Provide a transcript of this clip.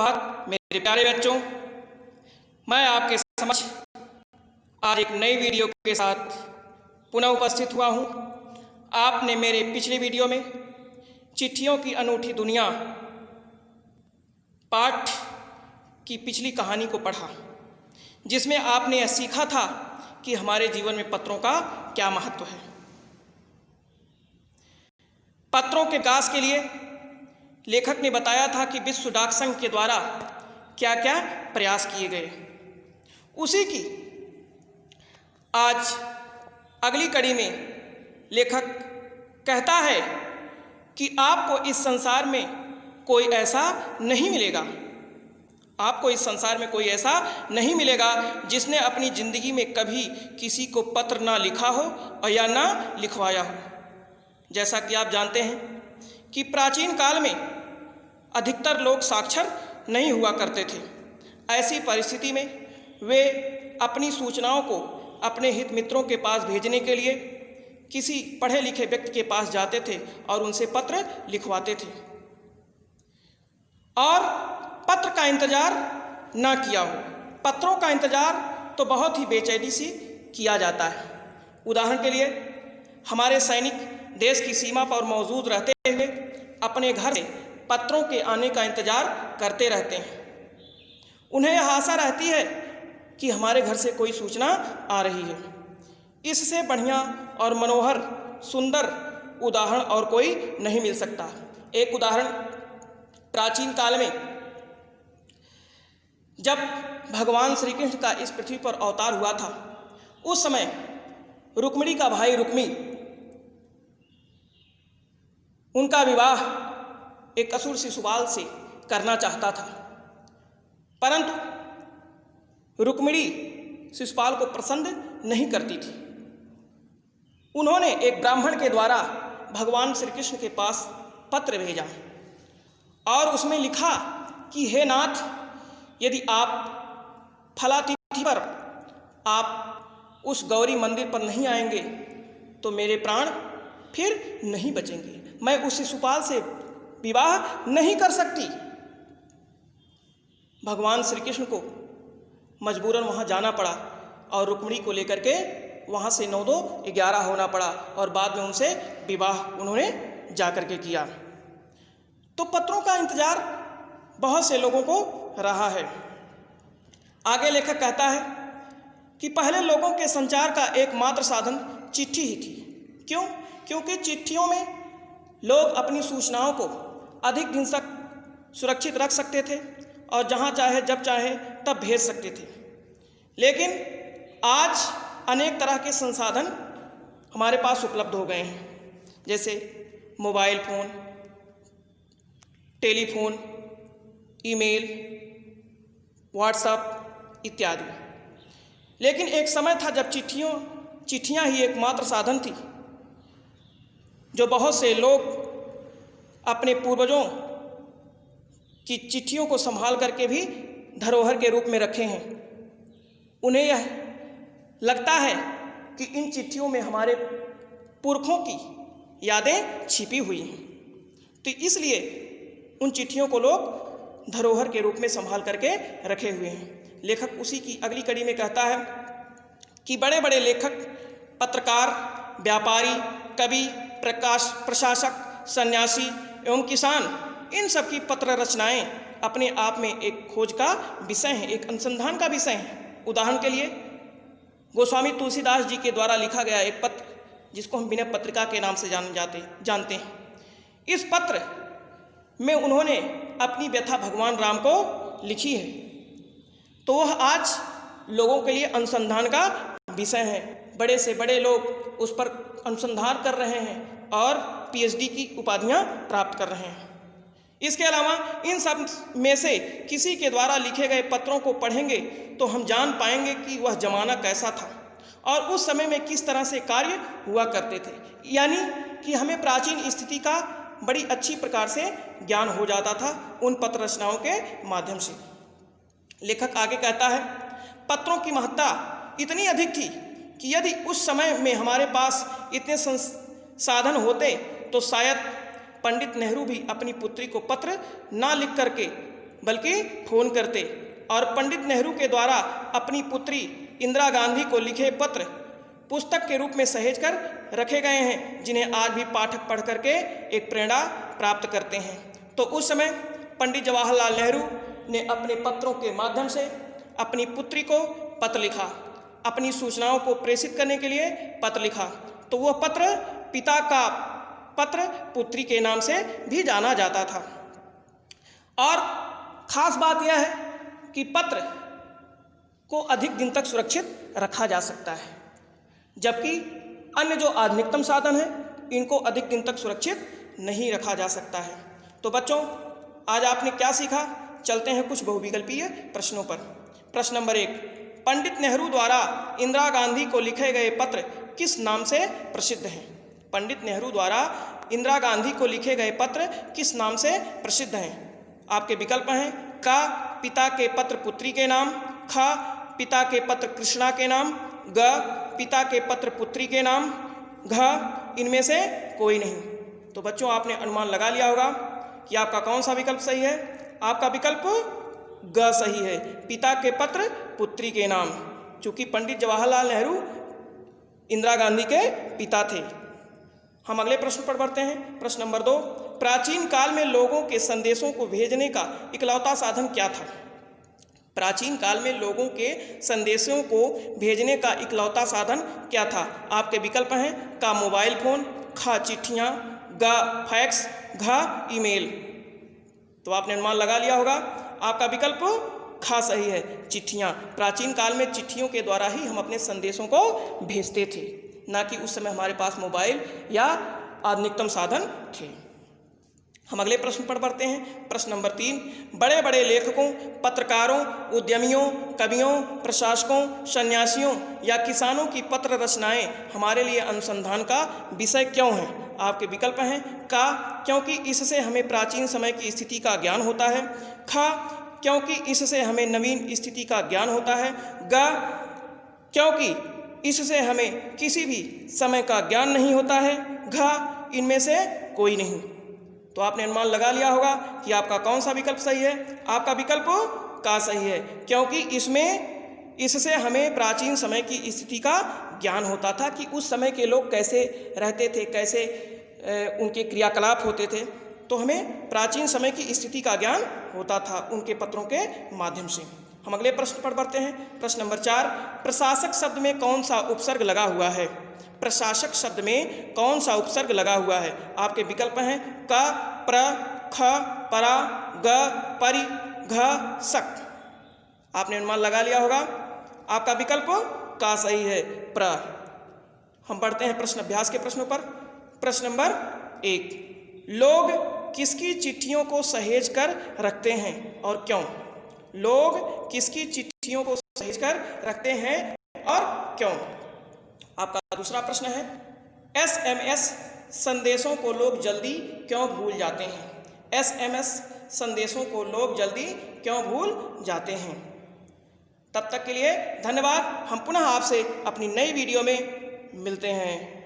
सुप्रभात मेरे प्यारे बच्चों। मैं आपके समक्ष आज एक नई वीडियो के साथ पुनः उपस्थित हुआ हूँ। आपने मेरे पिछले वीडियो में चिट्ठियों की अनूठी दुनिया पाठ की पिछली कहानी को पढ़ा, जिसमें आपने यह सीखा था कि हमारे जीवन में पत्रों का क्या महत्व है। पत्रों के विकास के लिए लेखक ने बताया था कि विश्व डाक संघ के द्वारा क्या क्या प्रयास किए गए। उसी की आज अगली कड़ी में लेखक कहता है कि आपको इस संसार में कोई ऐसा नहीं मिलेगा, आपको इस संसार में कोई ऐसा नहीं मिलेगा जिसने अपनी ज़िंदगी में कभी किसी को पत्र ना लिखा हो और या ना लिखवाया हो। जैसा कि आप जानते हैं कि प्राचीन काल में अधिकतर लोग साक्षर नहीं हुआ करते थे। ऐसी परिस्थिति में वे अपनी सूचनाओं को अपने हित मित्रों के पास भेजने के लिए किसी पढ़े लिखे व्यक्ति के पास जाते थे और उनसे पत्र लिखवाते थे, और पत्र का इंतज़ार ना किया हो। पत्रों का इंतज़ार तो बहुत ही बेचैनी से किया जाता है। उदाहरण के लिए हमारे सैनिक देश की सीमा पर मौजूद रहते हुए अपने घर से पत्रों के आने का इंतज़ार करते रहते हैं। उन्हें यह आशा रहती है कि हमारे घर से कोई सूचना आ रही है। इससे बढ़िया और मनोहर सुंदर उदाहरण और कोई नहीं मिल सकता। एक उदाहरण, प्राचीन काल में जब भगवान श्री कृष्ण का इस पृथ्वी पर अवतार हुआ था, उस समय रुक्मिणी का भाई रुक्मी, उनका विवाह एक असुर शिशुपाल से करना चाहता था, परंतु रुक्मिणी शिशुपाल को पसंद नहीं करती थी। उन्होंने एक ब्राह्मण के द्वारा भगवान श्री कृष्ण के पास पत्र भेजा और उसमें लिखा कि हे नाथ, यदि आप फला तिथि पर आप उस गौरी मंदिर पर नहीं आएंगे तो मेरे प्राण फिर नहीं बचेंगे। मैं उस शिशुपाल से विवाह नहीं कर सकती। भगवान श्री कृष्ण को मजबूरन वहाँ जाना पड़ा और रुक्मिणी को लेकर के वहाँ से 9-2-11 होना पड़ा और बाद में उनसे विवाह उन्होंने जा कर के किया। तो पत्रों का इंतज़ार बहुत से लोगों को रहा है। आगे लेखक कहता है कि पहले लोगों के संचार का एकमात्र साधन चिट्ठी ही थी। क्यों? क्योंकि चिट्ठियों में लोग अपनी सूचनाओं को अधिक दिन तक सुरक्षित रख सकते थे और जहाँ चाहे जब चाहे तब भेज सकते थे। लेकिन आज अनेक तरह के संसाधन हमारे पास उपलब्ध हो गए हैं, जैसे mobile phone, telephone, email, WhatsApp इत्यादि। लेकिन एक समय था जब चिट्ठियाँ ही एकमात्र साधन थी, जो बहुत से लोग अपने पूर्वजों की चिट्ठियों को संभाल करके भी धरोहर के रूप में रखे हैं। उन्हें यह लगता है कि इन चिट्ठियों में हमारे पुरखों की यादें छिपी हुई हैं, तो इसलिए उन चिट्ठियों को लोग धरोहर के रूप में संभाल करके रखे हुए हैं। लेखक उसी की अगली कड़ी में कहता है कि बड़े बड़े लेखक, पत्रकार, व्यापारी, कवि, प्रशासक, सन्यासी एवं किसान, इन सब की पत्र रचनाएं अपने आप में एक खोज का विषय हैं, एक अनुसंधान का विषय हैं। उदाहरण के लिए गोस्वामी तुलसीदास जी के द्वारा लिखा गया एक पत्र, जिसको हम विनय पत्रिका के नाम से जानते हैं। इस पत्र में उन्होंने अपनी व्यथा भगवान राम को लिखी है, तो वह आज लोगों के लिए अनुसंधान का विषय है। बड़े से बड़े लोग उस पर अनुसंधान कर रहे हैं और पीएचडी की उपाधियां प्राप्त कर रहे हैं। इसके अलावा इन सब में से किसी के द्वारा लिखे गए पत्रों को पढ़ेंगे तो हम जान पाएंगे कि वह ज़माना कैसा था और उस समय में किस तरह से कार्य हुआ करते थे। यानी कि हमें प्राचीन स्थिति का बड़ी अच्छी प्रकार से ज्ञान हो जाता था उन पत्र रचनाओं के माध्यम से। लेखक आगे कहता है, पत्रों की महत्ता इतनी अधिक थी कि यदि उस समय में हमारे पास इतने संसाधन होते तो शायद पंडित नेहरू भी अपनी पुत्री को पत्र ना लिख करके बल्कि फ़ोन करते। और पंडित नेहरू के द्वारा अपनी पुत्री इंदिरा गांधी को लिखे पत्र पुस्तक के रूप में सहेज कर रखे गए हैं, जिन्हें आज भी पाठक पढ़ करके एक प्रेरणा प्राप्त करते हैं। तो उस समय पंडित जवाहरलाल नेहरू ने अपने पत्रों के माध्यम से अपनी पुत्री को पत्र लिखा, अपनी सूचनाओं को प्रेषित करने के लिए पत्र लिखा। तो वह पत्र पिता का पत्र पुत्री के नाम से भी जाना जाता था। और ख़ास बात यह है कि पत्र को अधिक दिन तक सुरक्षित रखा जा सकता है, जबकि अन्य जो आधुनिकतम साधन हैं इनको अधिक दिन तक सुरक्षित नहीं रखा जा सकता है। तो बच्चों, आज आपने क्या सीखा? चलते हैं कुछ बहुविकल्पीय प्रश्नों पर। प्रश्न नंबर 1, पंडित नेहरू द्वारा इंदिरा गांधी को लिखे गए पत्र किस नाम से प्रसिद्ध हैं? पंडित नेहरू द्वारा इंदिरा गांधी को लिखे गए पत्र किस नाम से प्रसिद्ध हैं? आपके विकल्प हैं का पिता के पत्र पुत्री के नाम, ख पिता के पत्र कृष्णा के नाम, ग पिता के पत्र पुत्री के नाम, घ इनमें से कोई नहीं। तो बच्चों, आपने अनुमान लगा लिया होगा कि आपका कौन सा विकल्प सही है। आपका विकल्प ग सही है, पिता के पत्र पुत्री के नाम, चूँकि पंडित जवाहरलाल नेहरू इंदिरा गांधी के पिता थे। हम अगले प्रश्न पर बढ़ते हैं। प्रश्न नंबर 2, प्राचीन काल में लोगों के संदेशों को भेजने का इकलौता साधन क्या था? प्राचीन काल में लोगों के संदेशों को भेजने का इकलौता साधन क्या था? आपके विकल्प हैं का मोबाइल फ़ोन, ख चिट्ठियाँ, ग फैक्स, घ ईमेल। तो आपने अनुमान लगा लिया होगा। आपका विकल्प ख सही है, चिट्ठियाँ। प्राचीन काल में चिट्ठियों के द्वारा ही हम अपने संदेशों को भेजते थे, ना कि उस समय हमारे पास मोबाइल या आधुनिकतम साधन थे। हम अगले प्रश्न पर बढ़ते हैं। प्रश्न नंबर 3, बड़े बड़े लेखकों, पत्रकारों, उद्यमियों, कवियों, प्रशासकों, सन्यासियों या किसानों की पत्र रचनाएं हमारे लिए अनुसंधान का विषय क्यों हैं? आपके विकल्प हैं का क्योंकि इससे हमें प्राचीन समय की स्थिति का ज्ञान होता है, ख क्योंकि इससे हमें नवीन स्थिति का ज्ञान होता है, ग क्योंकि इससे हमें किसी भी समय का ज्ञान नहीं होता है, घ इनमें से कोई नहीं। तो आपने अनुमान लगा लिया होगा कि आपका कौन सा विकल्प सही है। आपका विकल्प का सही है, क्योंकि इससे हमें प्राचीन समय की स्थिति का ज्ञान होता था कि उस समय के लोग कैसे रहते थे, कैसे उनके क्रियाकलाप होते थे। तो हमें प्राचीन समय की स्थिति का ज्ञान होता था उनके पत्रों के माध्यम से। हम अगले प्रश्न पर बढ़ते हैं। प्रश्न नंबर 4, प्रशासक शब्द में कौन सा उपसर्ग लगा हुआ है? प्रशासक शब्द में कौन सा उपसर्ग लगा हुआ है? आपके विकल्प हैं क, प्र, ख, परा, ग, परि, घ, सक। आपने अनुमान लगा लिया होगा। आपका विकल्प का सही है, प्र। हम बढ़ते हैं प्रश्न अभ्यास के प्रश्नों पर। प्रश्न नंबर 1, लोग किसकी चिट्ठियों को सहेज कर रखते हैं और क्यों? लोग किसकी चिट्ठियों को सहेज कर रखते हैं और क्यों? आपका दूसरा प्रश्न है, SMS संदेशों को लोग जल्दी क्यों भूल जाते हैं? SMS संदेशों को लोग जल्दी क्यों भूल जाते हैं? तब तक के लिए धन्यवाद। हम पुनः आपसे अपनी नई वीडियो में मिलते हैं।